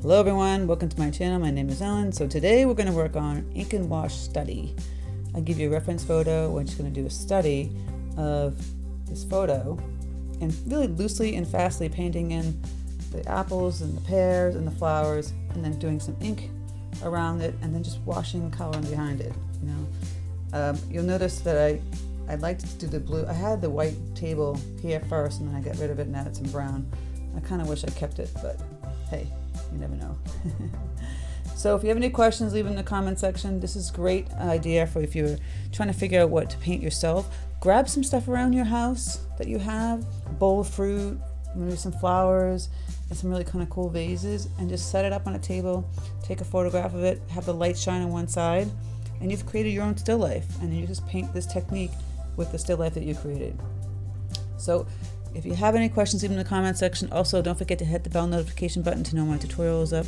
Hello everyone, welcome to my channel. My name is Ellen. So today we're going to work on ink and wash study. I'll give you a reference photo. We're just going to do a study of this photo and really loosely and fastly painting in the apples and the pears and the flowers, and then doing some ink around it, and then just washing color behind it. You'll notice that I liked to do the blue. I had the white table here first, and then I got rid of it and added some brown. I kind of wish I kept it, but hey, you never know. So if you have any questions, leave them in the comment section. This is a great idea for if you're trying to figure out what to paint yourself. Grab some stuff around your house that you have, a bowl of fruit, maybe some flowers, and some really kind of cool vases, and just set it up on a table, take a photograph of it, have the light shine on one side, and you've created your own still life. And then you just paint this technique with the still life that you created. So if you have any questions, leave them in the comment section. Also, don't forget to hit the bell notification button to know when my tutorial is up.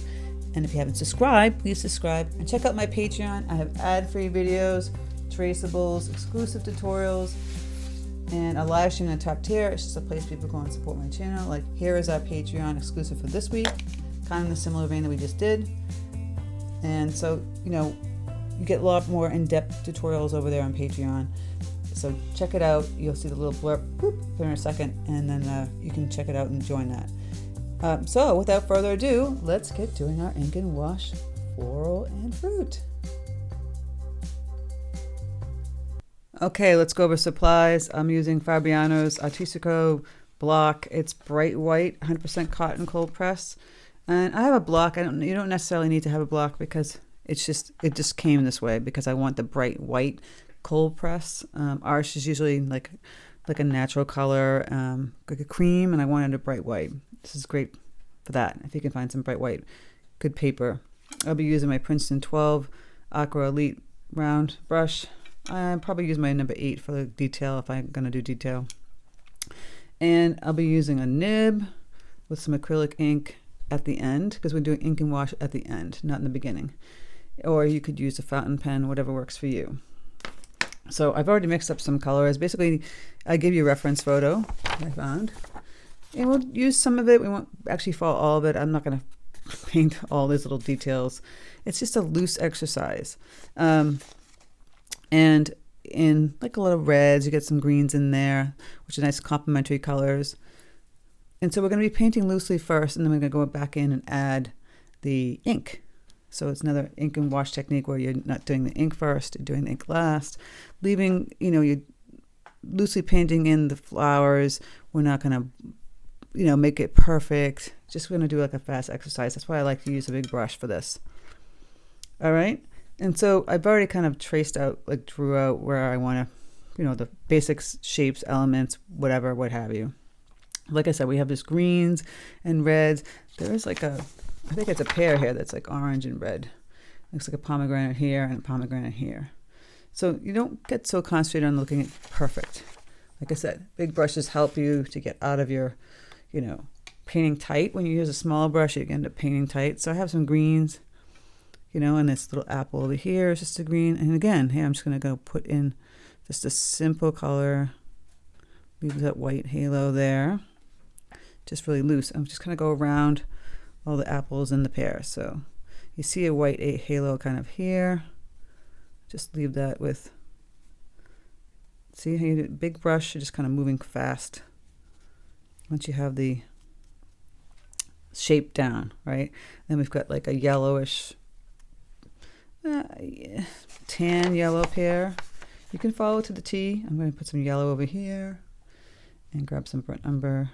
And if you haven't subscribed, please subscribe. And check out my Patreon. I have ad-free videos, traceables, exclusive tutorials, and a live stream in the top tier. It's just a place people go and support my channel. Like, here is our Patreon exclusive for this week, kind of in the similar vein that we just did. And so, you get a lot more in-depth tutorials over there on Patreon. So check it out. You'll see the little blurb in a second, and then you can check it out and join that. So without further ado, let's get doing our ink and wash floral and fruit. Okay, let's go over supplies. I'm using Fabriano's ARtistico block. It's bright white, 100% cotton cold press. And I have a block. You don't necessarily need to have a block because it just came this way because I want the bright white cold press. Ours is usually like a natural color, like a cream, and I wanted a bright white. This is great for that. If you can find some bright white, good paper. I'll be using my Princeton 12 Aqua Elite round brush. I probably use my number 8 for the detail if I'm going to do detail. And I'll be using a nib with some acrylic ink at the end because we're doing ink and wash at the end, not in the beginning. Or you could use a fountain pen, whatever works for you. So I've already mixed up some colors. Basically, I give you a reference photo I found. And we'll use some of it. We won't actually follow all of it. I'm not going to paint all these little details. It's just a loose exercise. And in like a lot of reds, you get some greens in there, which are nice complementary colors. And so we're going to be painting loosely first, and then we're going to go back in and add the ink. So it's another ink and wash technique where you're not doing the ink first, you're doing the ink last, leaving, you're loosely painting in the flowers. We're not going to, make it perfect. Just going to do like a fast exercise. That's why I like to use a big brush for this. All right. And so I've already kind of drew out where I want to, the basics, shapes, elements, whatever, what have you. Like I said, we have this greens and reds. There is I think it's a pear here that's like orange and red. Looks like a pomegranate here and a pomegranate here. So you don't get so concentrated on looking at perfect. Like I said, big brushes help you to get out of your, painting tight. When you use a small brush, you end up painting tight. So I have some greens, and this little apple over here is just a green. And again, here I'm just going to go put in just a simple color. Leave that white halo there. Just really loose. I'm just going to go around all the apples and the pear. So you see a white halo kind of here. Just leave that with, see how you do big brush, you're just kind of moving fast. Once you have the shape down, right? Then we've got like a yellowish, tan yellow pear. You can follow to the T. I'm going to put some yellow over here and grab some burnt umber.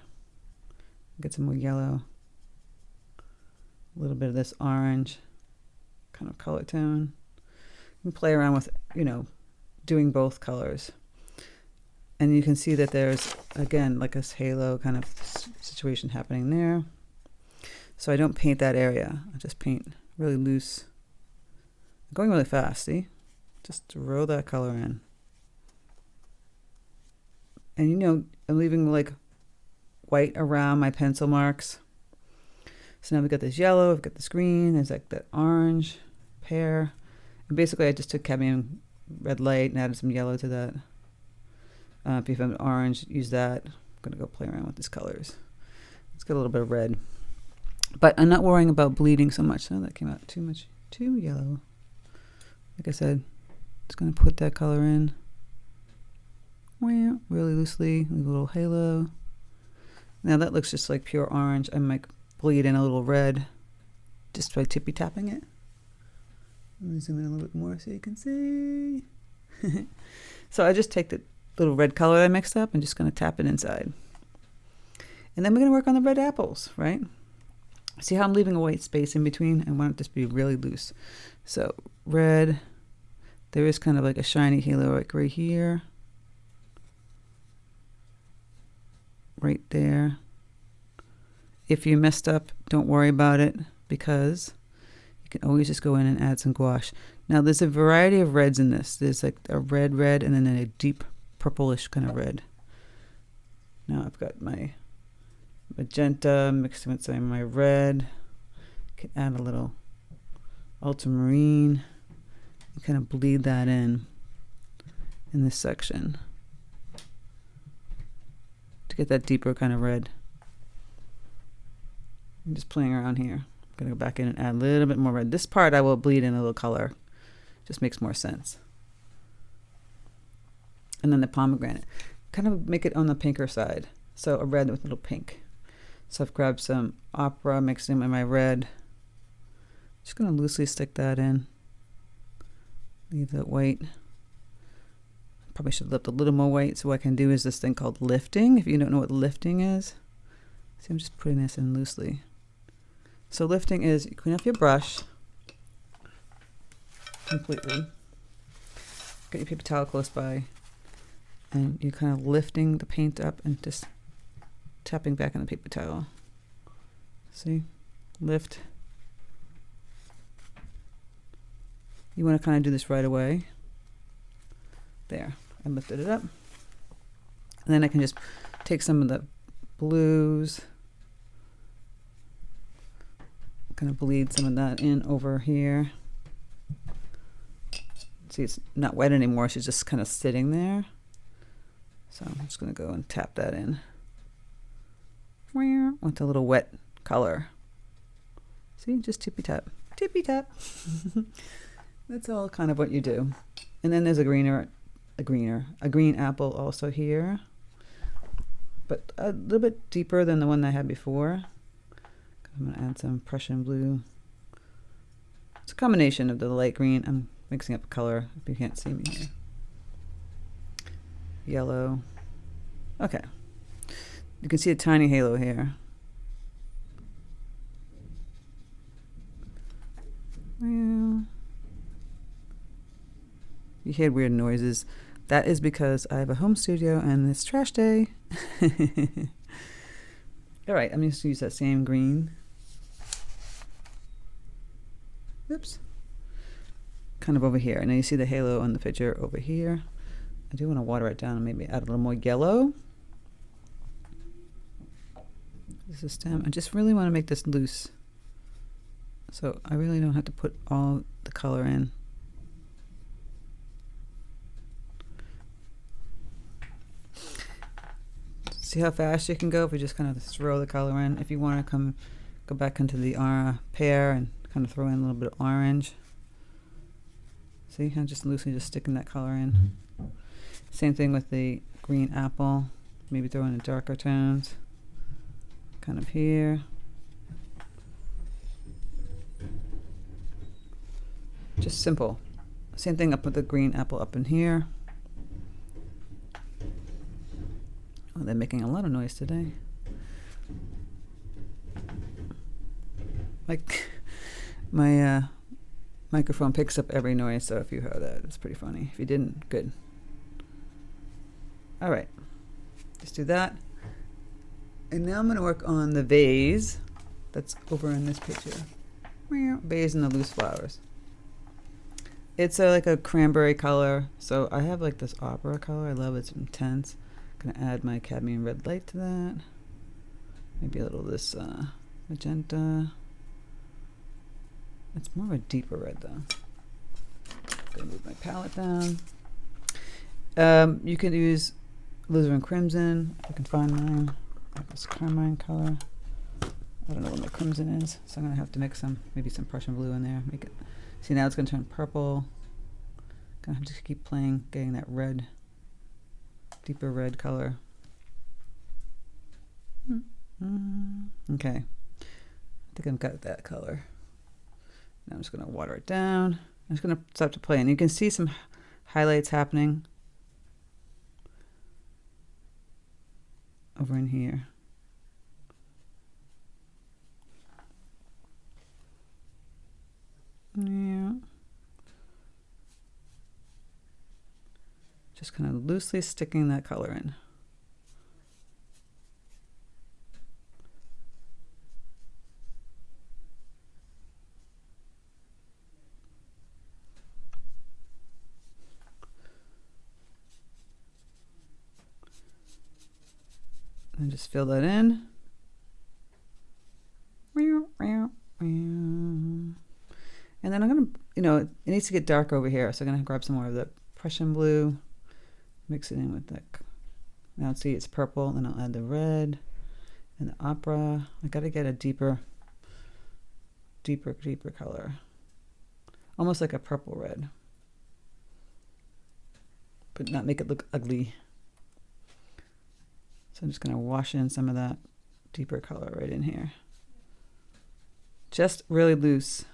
Get some more yellow. A little bit of this orange kind of color tone. You can play around with, doing both colors. And you can see that there's, again, like this halo kind of situation happening there. So I don't paint that area. I just paint really loose. I'm going really fast, see? Just throw that color in. And, I'm leaving like white around my pencil marks. So now we've got this yellow, we've got this green, there's like that orange pear. And basically I just took cadmium red light and added some yellow to that. If you have an orange, use that. I'm going to go play around with these colors. Let's get a little bit of red. But I'm not worrying about bleeding so much. Oh, that came out too yellow. Like I said, just going to put that color in really loosely, leave a little halo. Now that looks just like pure orange. I might bleed in a little red just by tippy tapping it. Let me zoom in a little bit more so you can see. So I just take the little red color I mixed up and just going to tap it inside. And then we're going to work on the red apples, right? See how I'm leaving a white space in between? I want it to be really loose. So red, there is kind of like a shiny halo like right here. Right there. If you messed up, don't worry about it, because you can always just go in and add some gouache. Now there's a variety of reds in this. There's like a red, and then a deep purplish kind of red. Now I've got my magenta mixed with some of my red. Can add a little ultramarine and kind of bleed that in this section to get that deeper kind of red. I'm just playing around here. I'm going to go back in and add a little bit more red. This part I will bleed in a little color. Just makes more sense. And then the pomegranate. Kind of make it on the pinker side. So a red with a little pink. So I've grabbed some aqua, mixed in with my red. Just going to loosely stick that in. Leave that white. Probably should have left a little more white. So what I can do is this thing called lifting. If you don't know what lifting is. See, I'm just putting this in loosely. So lifting is you clean off your brush completely. Get your paper towel close by. And you're kind of lifting the paint up and just tapping back on the paper towel. See? Lift. You want to kind of do this right away. There. I lifted it up. And then I can just take some of the blues, kind of bleed some of that in over here. See, it's not wet anymore. She's just kind of sitting there. So I'm just going to go and tap that in with a little wet color. See, just tippy tap, tippy tap. That's all kind of what you do. And then there's a green apple also here, but a little bit deeper than the one I had before. I'm going to add some Prussian blue. It's a combination of the light green. I'm mixing up a color if you can't see me here. Yellow. Okay. You can see a tiny halo here. Well, you hear weird noises. That is because I have a home studio and it's trash day. All right, I'm just going to use that same green. Oops. Kind of over here. And then you see the halo on the picture over here. I do want to water it down and maybe add a little more yellow. This is stem. I just really want to make this loose. So I really don't have to put all the color in. See how fast you can go if you just kind of throw the color in. If you want to go back into the pear and kind of throw in a little bit of orange. See, I'm just loosely just sticking that color in. Same thing with the green apple. Maybe throw in the darker tones. Kind of here. Just simple. Same thing up with the green apple up in here. Oh, they're making a lot of noise today. Like my microphone picks up every noise, so if you heard that, it's pretty funny. If you didn't, good. All right, just do that. And now I'm going to work on the vase that's over in this picture. Vase and the loose flowers. It's like a cranberry color. So I have like this opera color. I love it. It's intense. I'm going to add my cadmium red light to that. Maybe a little of this magenta. It's more of a deeper red though. I'm going to move my palette down. You can use alizarin crimson if you can find mine. Like this carmine color. I don't know what my crimson is, so I'm gonna have to mix maybe some Prussian blue in there. Make it. See, now it's gonna turn purple. Gonna have to keep playing, getting that red, deeper red color. Okay, I think I've got that color. Now I'm just gonna water it down. I'm just gonna start to play, and you can see some highlights happening over in here. Yeah. Just kind of loosely sticking that color in. And just fill that in. And then I'm going to, it needs to get dark over here. So I'm going to grab some more of the Prussian blue, mix it in with that. Now see, it's purple. Then I'll add the red and the opera. I got to get a deeper color. Almost like a purple red. But not make it look ugly. So I'm just going to wash in some of that deeper color right in here. Just really loose.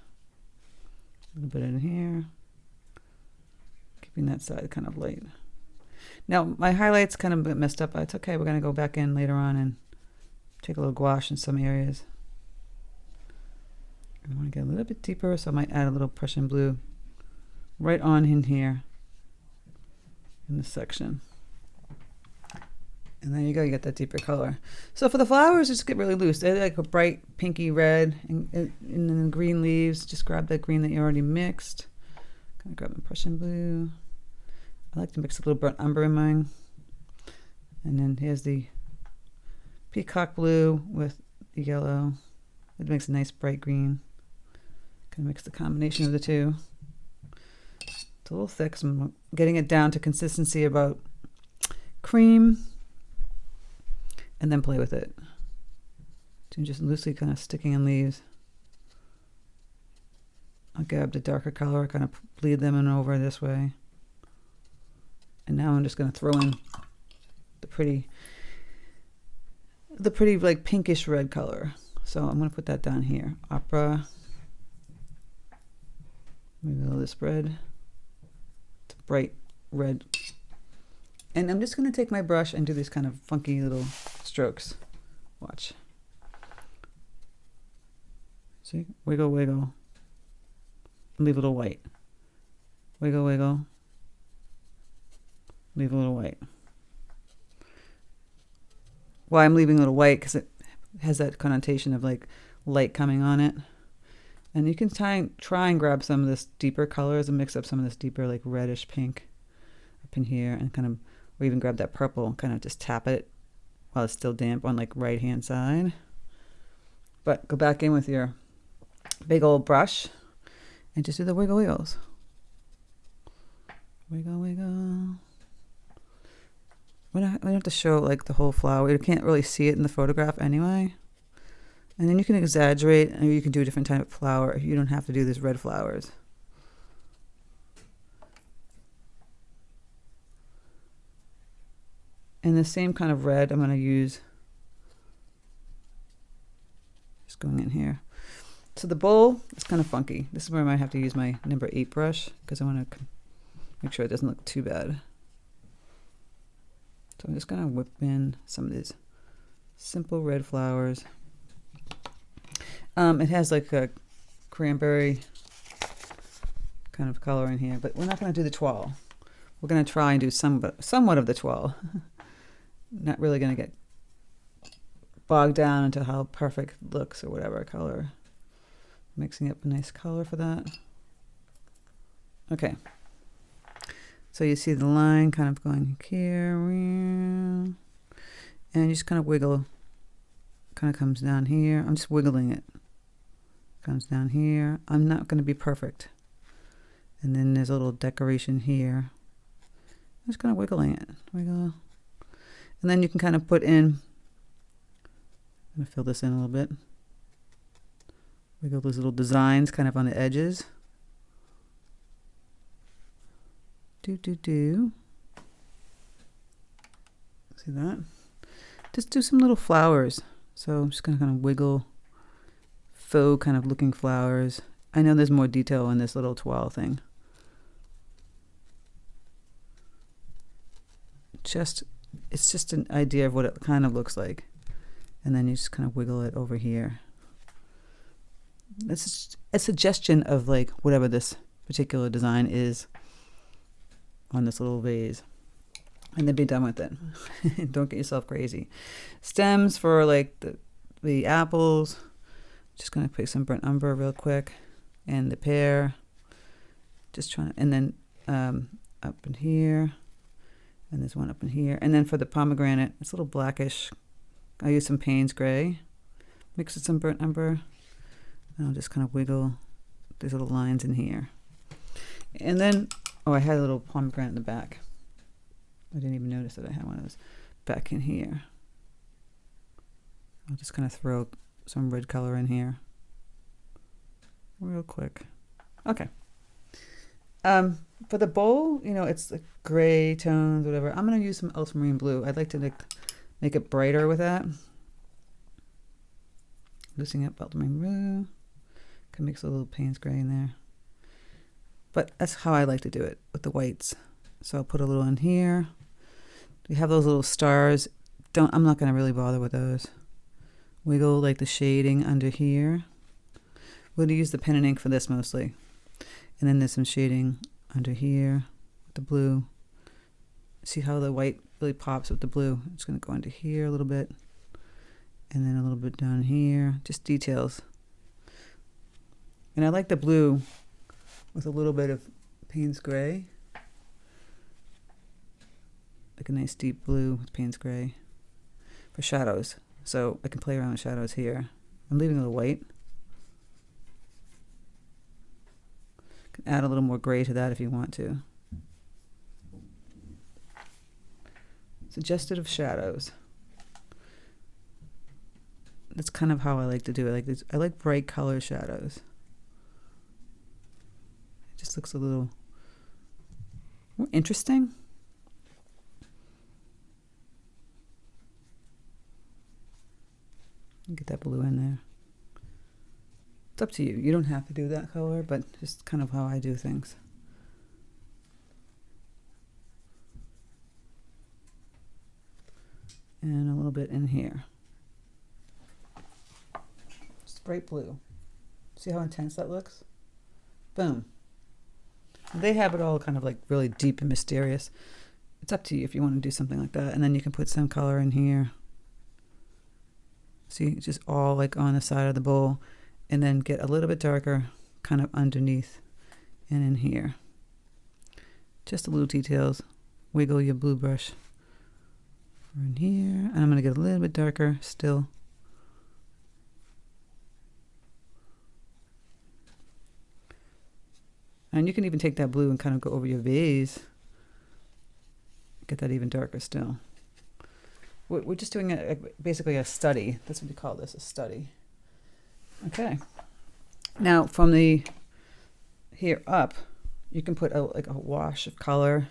A little bit in here. Keeping that side kind of light. Now, my highlights kind of messed up. It's okay. We're going to go back in later on and take a little gouache in some areas. I want to get a little bit deeper, so I might add a little Prussian blue right on in here in this section. And there you go, you get that deeper color. So for the flowers, just get really loose. They're like a bright pinky red, and then the green leaves, just grab that green that you already mixed. Kind of grab my Prussian blue. I like to mix a little burnt umber in mine. And then here's the peacock blue with the yellow. It makes a nice bright green. Kind of mix the combination of the two. It's a little thick, so I'm getting it down to consistency about cream. And then play with it. So just loosely kind of sticking in leaves. I'll grab the darker color, kind of bleed them in over this way. And now I'm just going to throw in the pretty like pinkish red color. So I'm going to put that down here. Opera. Maybe a little of this red. It's bright red. And I'm just going to take my brush and do these kind of funky little strokes. Watch. See? Wiggle, wiggle. Leave a little white. Wiggle, wiggle. Leave a little white. Why I'm leaving a little white? Because it has that connotation of like light coming on it. And you can try and grab some of this deeper colors and mix up some of this deeper like reddish pink up in here, and kind of, or even grab that purple and kind of just tap it while it's still damp on like right hand side. But go back in with your big old brush and just do the wiggle wiggles. Wiggle, wiggle. We don't have to show like the whole flower. You can't really see it in the photograph anyway. And then you can exaggerate, or you can do a different type of flower. You don't have to do these red flowers. And the same kind of red I'm going to use. Just going in here. So the bowl is kind of funky. This is where I might have to use my number 8 brush, because I want to make sure it doesn't look too bad. So I'm just going to whip in some of these simple red flowers. It has like a cranberry kind of color in here, but we're not going to do the toile. We're going to try and do somewhat of the toile. Not really going to get bogged down into how perfect it looks or whatever color. Mixing up a nice color for that. Okay. So you see the line kind of going here. And you just kind of wiggle. Kind of comes down here. I'm just wiggling it. Comes down here. I'm not going to be perfect. And then there's a little decoration here. I'm just kind of wiggling it. Wiggle. And then you can kind of put in, I'm going to fill this in a little bit. Wiggle those little designs kind of on the edges. Do. See that? Just do some little flowers. So I'm just going to kind of wiggle faux kind of looking flowers. I know there's more detail in this little toile thing. It's just an idea of what it kind of looks like. And then you just kind of wiggle it over here. It's a suggestion of like whatever this particular design is on this little vase. And then be done with it. Don't get yourself crazy. Stems for like the apples. Just gonna pick some burnt umber real quick. And the pear. Just trying to, and then up in here. And there's one up in here. And then for the pomegranate, it's a little blackish. I use some Paynes gray. Mix with some burnt umber. And I'll just kind of wiggle these little lines in here. And then, oh, I had a little pomegranate in the back. I didn't even notice that I had one of those back in here. I'll just kind of throw some red color in here. Real quick. Okay. For the bowl, you know, it's like gray tones, whatever. I'm going to use some ultramarine blue. I'd like to make it brighter with that. Loosening up ultramarine blue. Can mix a little Paynes gray in there. But that's how I like to do it with the whites. So I'll put a little in here. We have those little stars. I'm not going to really bother with those. Wiggle like the shading under here. We're going to use the pen and ink for this mostly. And then there's some shading under here with the blue. See how the white really pops with the blue? It's going to go under here a little bit. And then a little bit down here. Just details. And I like the blue with a little bit of Paynes gray. Like a nice deep blue with Paynes gray for shadows. So I can play around with shadows here. I'm leaving a little white. Can add a little more gray to that if you want to. Suggested of shadows. That's kind of how I like to do it. I like bright color shadows. It just looks a little more interesting. Get that blue in there. It's up to you. You don't have to do that color, but just kind of how I do things. And a little bit in here. Just bright blue. See how intense that looks? Boom. They have it all kind of like really deep and mysterious. It's up to you if you want to do something like that. And then you can put some color in here. See, it's just all like on the side of the bowl. And then get a little bit darker kind of underneath and in here. Just the little details. Wiggle your blue brush in here. And I'm going to get a little bit darker still. And you can even take that blue and kind of go over your vase. Get that even darker still. We're just doing basically a study. That's what we call this, a study. Okay. Now from the here up, you can put like a wash of color.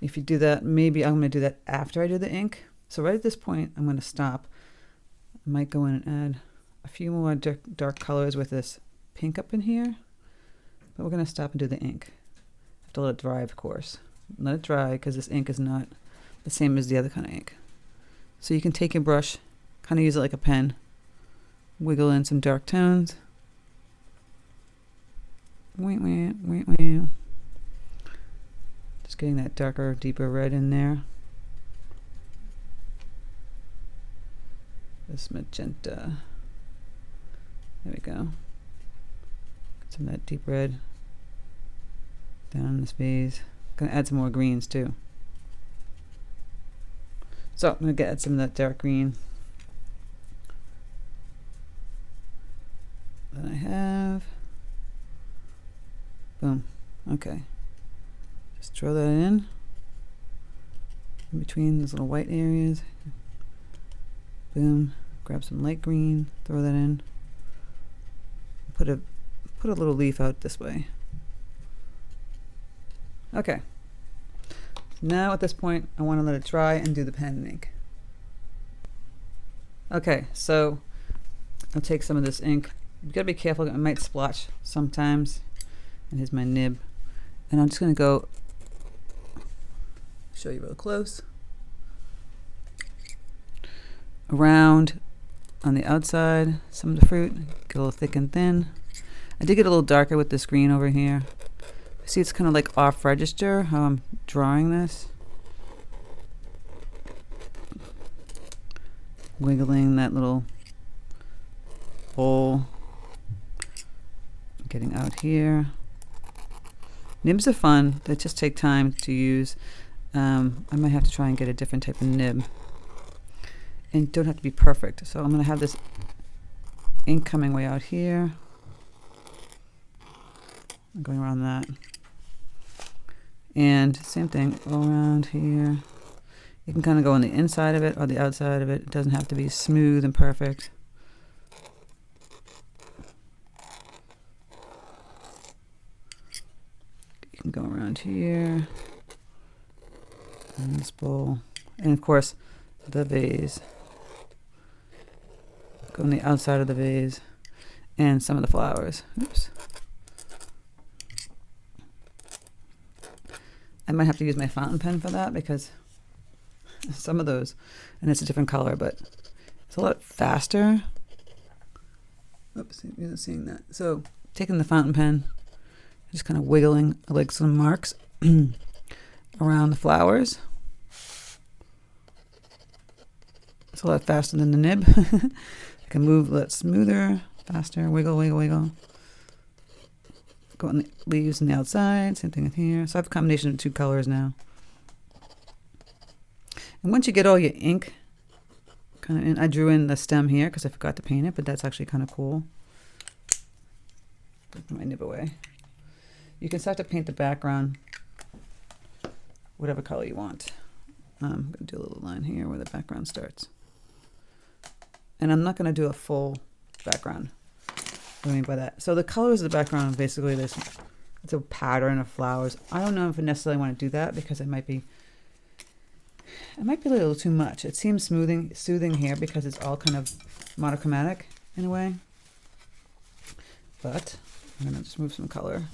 If you do that, maybe I'm going to do that after I do the ink. So right at this point, I'm going to stop. I might go in and add a few more dark colors with this pink up in here. But we're going to stop and do the ink. Have to let it dry, of course. Let it dry because this ink is not the same as the other kind of ink. So you can take your brush, kind of use it like a pen, wiggle in some dark tones. Just getting that darker, deeper red in there. This magenta. There we go. Get some of that deep red down in this vase. Gonna add some more greens too. So I'm going to add some of that dark green that I have. Boom. Okay. Just throw that in between those little white areas. Boom. Grab some light green. Throw that in. put a little leaf out this way. Okay. Now at this point, I want to let it dry and do the pen and ink. Okay, so I'll take some of this ink. You gotta be careful, it might splotch sometimes. And here's my nib. And I'm just gonna go show you real close. Around on the outside, some of the fruit, get a little thick and thin. I did get a little darker with this green over here. See, it's kind of like off register how I'm drawing this. Wiggling that little bowl. Getting out here. Nibs are fun. They just take time to use. I might have to try and get a different type of nib. And don't have to be perfect. So I'm going to have this ink coming way out here. I'm going around that. And same thing around here. You can kind of go on the inside of it or the outside of it. It doesn't have to be smooth and perfect. You can go around here. And this bowl. And of course, the vase. Go on the outside of the vase. And some of the flowers. Oops. I might have to use my fountain pen for that because some of those, and it's a different color, but it's a lot faster. Oops, you're not seeing that. So taking the fountain pen, just kind of wiggling like some marks around the flowers. It's a lot faster than the nib. I can move a lot smoother, faster, wiggle, wiggle, wiggle. Go on the leaves on the outside, same thing in here. So I have a combination of 2 colors now. And once you get all your ink kind of in, I drew in the stem here because I forgot to paint it, but that's actually kind of cool. Put my nib away. You can start to paint the background whatever color you want. I'm going to do a little line here where the background starts. And I'm not going to do a full background. What do I mean by that? So the colors of the background, basically this, it's a pattern of flowers. I don't know if I necessarily want to do that because it might be a little too much. It seems soothing here because it's all kind of monochromatic in a way. But I'm going to just move some color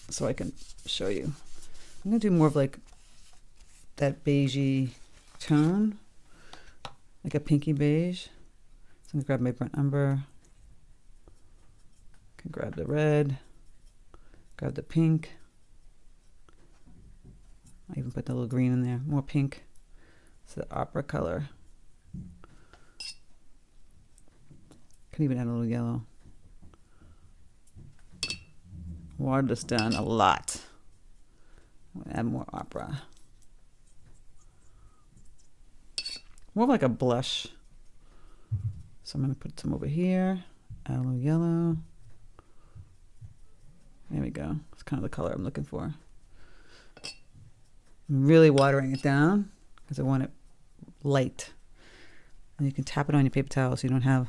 so I can show you. I'm going to do more of like that beigey tone, like a pinky beige. So I'm going to grab my burnt umber. Can grab the red, grab the pink. I even put the little green in there, more pink. It's the opera color. Can even add a little yellow. Watered this down a lot. Add more opera. More like a blush. So I'm going to put some over here. Add a little yellow. There we go. It's kind of the color I'm looking for. I'm really watering it down because I want it light. And you can tap it on your paper towel so you don't have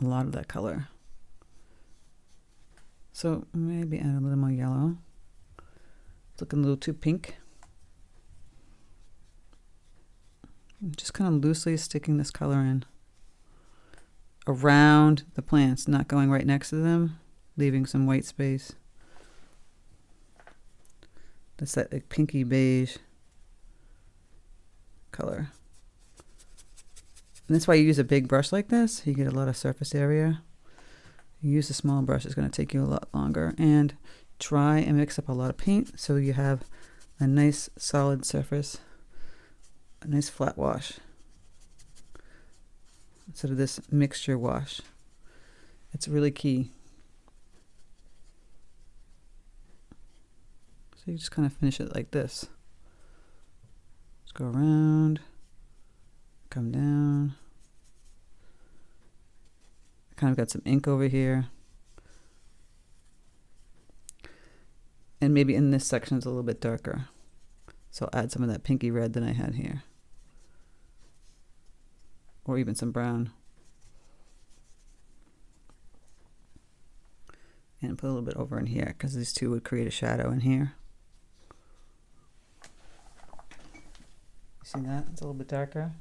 a lot of that color. So maybe add a little more yellow. It's looking a little too pink. I'm just kind of loosely sticking this color in around the plants, not going right next to them, leaving some white space. That's that like pinky beige color. And that's why you use a big brush like this. You get a lot of surface area. You use a small brush, it's going to take you a lot longer. And try and mix up a lot of paint so you have a nice solid surface, a nice flat wash instead of this mixture wash. It's really key. So you just kind of finish it like this. Just go around, come down. I kind of got some ink over here. And maybe in this section it's a little bit darker. So I'll add some of that pinky red that I had here. Or even some brown. and put a little bit over in here because these two would create a shadow in here. You see that? It's a little bit darker.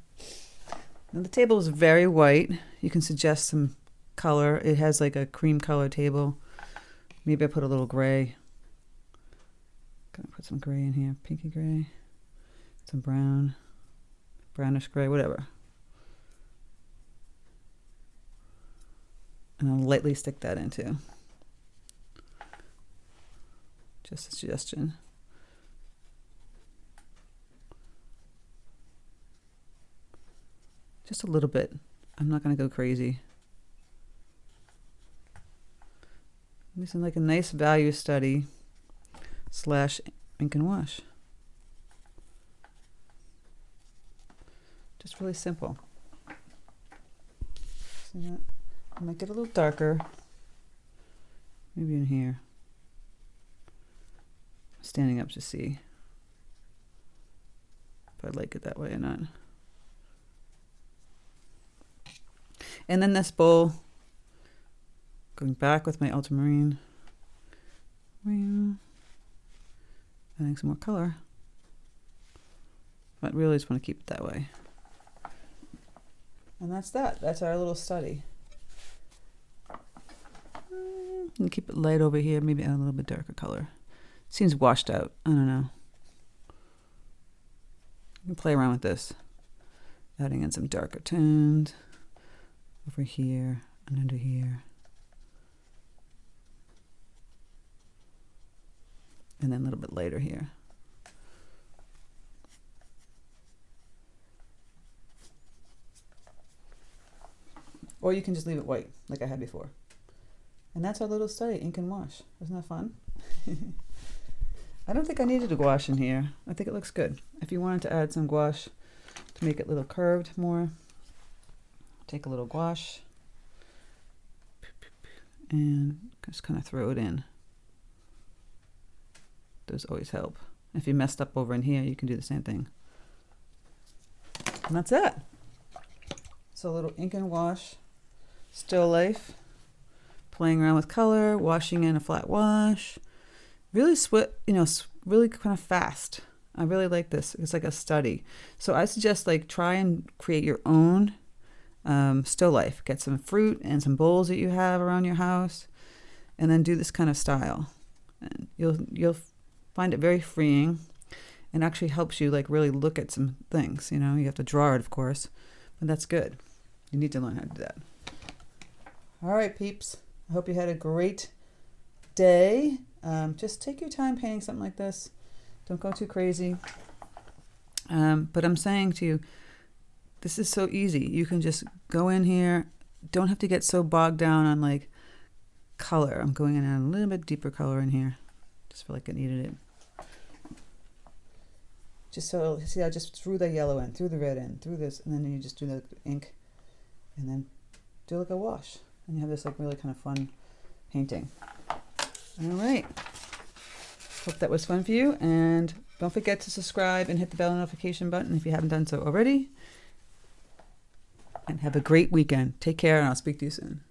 Now the table is very white. You can suggest some color. It has like a cream color table. Maybe I put a little gray. Gonna put some gray in here, pinky gray, some brown, brownish gray, whatever. And I'll lightly stick that into. Just a suggestion. Just a little bit. I'm not going to go crazy. This is like a nice value study / ink and wash. Just really simple. See that? I might get a little darker. Maybe in here. Standing up to see if I like it that way or not. And then this bowl, going back with my ultramarine, adding some more color. But really just want to keep it that way. And that's that. That's our little study. And keep it light over here, maybe add a little bit darker color. Seems washed out. I don't know. You can play around with this. Adding in some darker tones over here and under here. And then a little bit lighter here. Or you can just leave it white, like I had before. And that's our little study, ink and wash. Isn't that fun? I don't think I needed a gouache in here. I think it looks good. If you wanted to add some gouache to make it a little curved more, take a little gouache and just kind of throw it in. Those always help. If you messed up over in here, you can do the same thing. And that's it. So a little ink and wash, still life, playing around with color, washing in a flat wash. Really really kind of fast. I really like this. It's like a study. So I suggest like try and create your own still life. Get some fruit and some bowls that you have around your house, and then do this kind of style. And you'll find it very freeing, and actually helps you like really look at some things. You know, you have to draw it, of course, but that's good. You need to learn how to do that. All right, peeps. I hope you had a great day. Just take your time painting something like this. Don't go too crazy. But I'm saying to you, this is so easy. You can just go in here. Don't have to get so bogged down on like color. I'm going in on a little bit deeper color in here. Just feel like I needed it. Just so, see, I just threw the yellow in, threw the red in, threw this, and then you just do the ink, and then do like a wash. And you have this like really kind of fun painting. All right. Hope that was fun for you. And don't forget to subscribe and hit the bell notification button if you haven't done so already. And have a great weekend. Take care, and I'll speak to you soon.